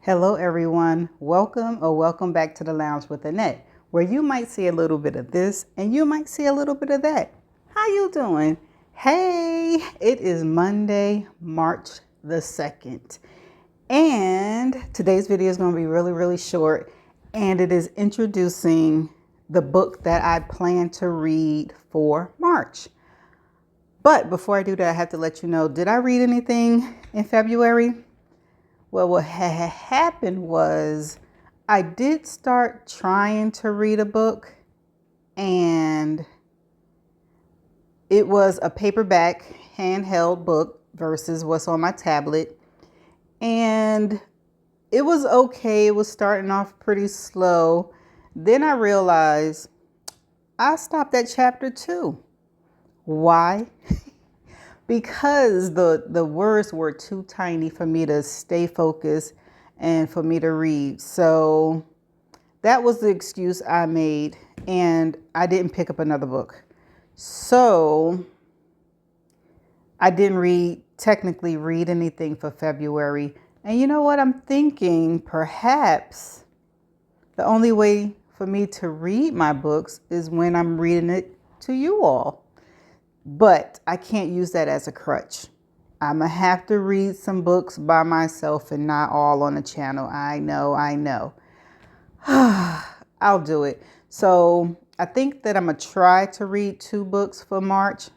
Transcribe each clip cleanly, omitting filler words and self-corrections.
Hello everyone, welcome back to the Lounge with Annette, where you might see a little bit of this and you might see a little bit of that. How you doing? Hey, it is Monday, March the 2nd, and today's video is going to be really short, and it is introducing the book that I plan to read for March. But before I do that, I have to let you know, did I read anything in February? Well, what had happened was I did start trying to read a book, and it was a paperback handheld book versus what's on my tablet. And it was okay. It was starting off pretty slow. Then I realized I stopped at chapter 2. Why? Because the words were too tiny for me to stay focused and for me to read. So that was the excuse I made, and I didn't pick up another book. So I didn't technically read anything for February. And you know what? I'm thinking perhaps the only way for me to read my books is when I'm reading it to you all. But I can't use that as a crutch. I'm going to have to read some books by myself and not all on the channel. I know. I'll do it. So I think that I'm going to try to read 2 books for March.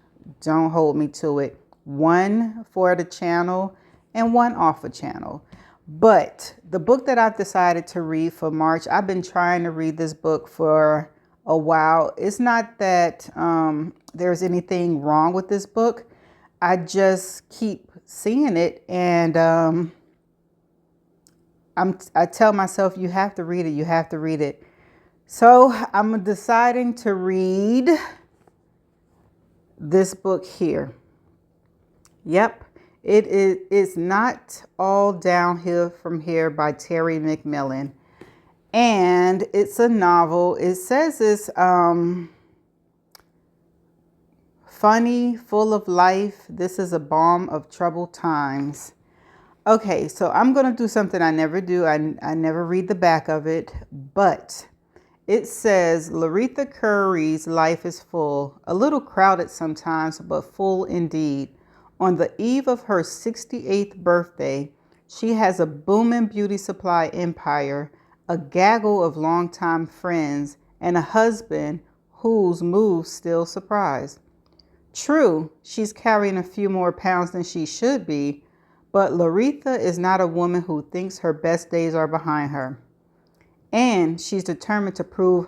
Don't hold me to it. 1 for the channel and 1 off the channel. But the book that I've decided to read for March, I've been trying to read this book for a while. It's not that there's anything wrong with this book. I just keep seeing it, and I tell myself, you have to read it. You have to read it. So I'm deciding to read this book here. Yep, it's Not All Downhill from Here by Terry McMillan. And it's a novel. It says it's funny, full of life. This is a balm of troubled times. Okay, so I'm going to do something I never do. I never read the back of it, but it says Laretha Curry's life is full, a little crowded sometimes, but full indeed. On the eve of her 68th birthday, she has a booming beauty supply empire, a gaggle of longtime friends, and a husband whose moves still surprise. True, she's carrying a few more pounds than she should be, but Laretha is not a woman who thinks her best days are behind her. And she's determined to prove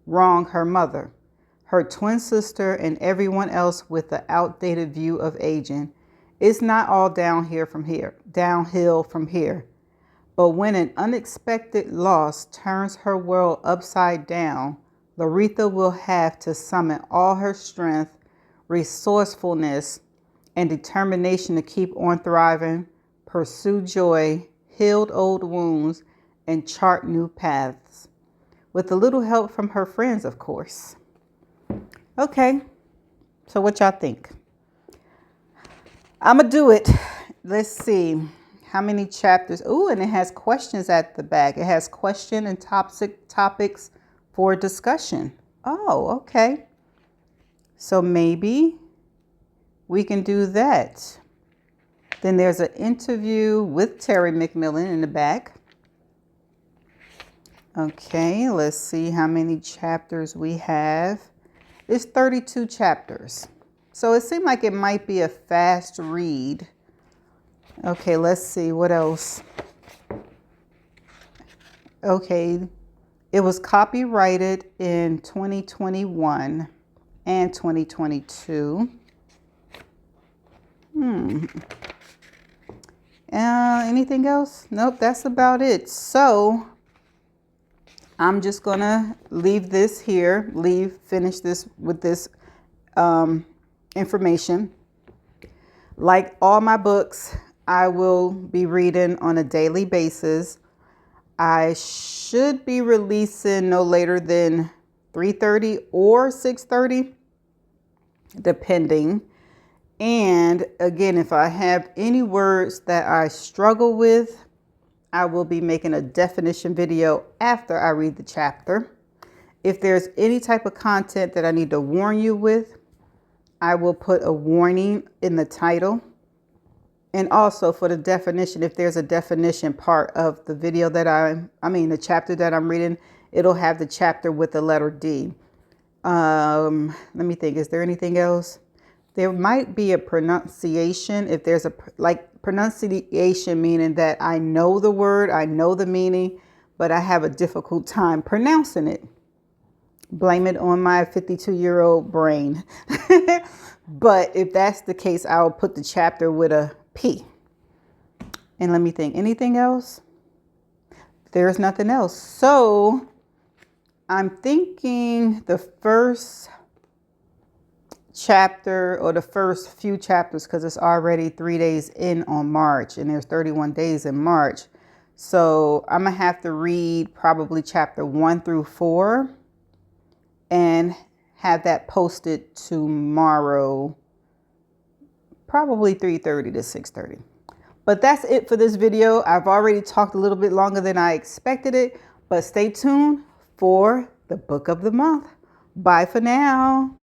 wrong her mother, her twin sister, and everyone else with the outdated view of aging. It's not all downhill from here. But when an unexpected loss turns her world upside down, Laretha will have to summon all her strength, resourcefulness, and determination to keep on thriving, pursue joy, heal old wounds, and chart new paths. With a little help from her friends, of course. Okay, so what y'all think? I'm going to do it. Let's see. How many chapters? Ooh, and it has questions at the back. It has question and topics for discussion. Oh, okay. So maybe we can do that. Then there's an interview with Terry McMillan in the back. Okay, let's see how many chapters we have. It's 32 chapters. So it seemed like it might be a fast read. Okay, let's see what else. Okay, it was copyrighted in 2021 and 2022. Anything else? Nope, that's about it. So I'm just gonna leave this here, finish this with this information. Like all my books, I will be reading on a daily basis. I should be releasing no later than 3:30 or 6:30, depending. And again, if I have any words that I struggle with, I will be making a definition video after I read the chapter. If there's any type of content that I need to warn you with, I will put a warning in the title. And also for the definition, if there's a definition part of the video that the chapter that I'm reading, it'll have the chapter with the letter D. Let me think, is there anything else? There might be a pronunciation. If there's a pronunciation, meaning that I know the word, I know the meaning, but I have a difficult time pronouncing it. Blame it on my 52-year-old brain. But if that's the case, I'll put the chapter with a P. And let me think, anything else? There's nothing else. So I'm thinking the first chapter, or the first few chapters, because it's already 3 days in on March and there's 31 days in March. So I'm gonna have to read probably chapter 1 through 4 and have that posted tomorrow, probably 3:30 to 6:30. But that's it for this video. I've already talked a little bit longer than I expected it, but stay tuned for the book of the month. Bye for now.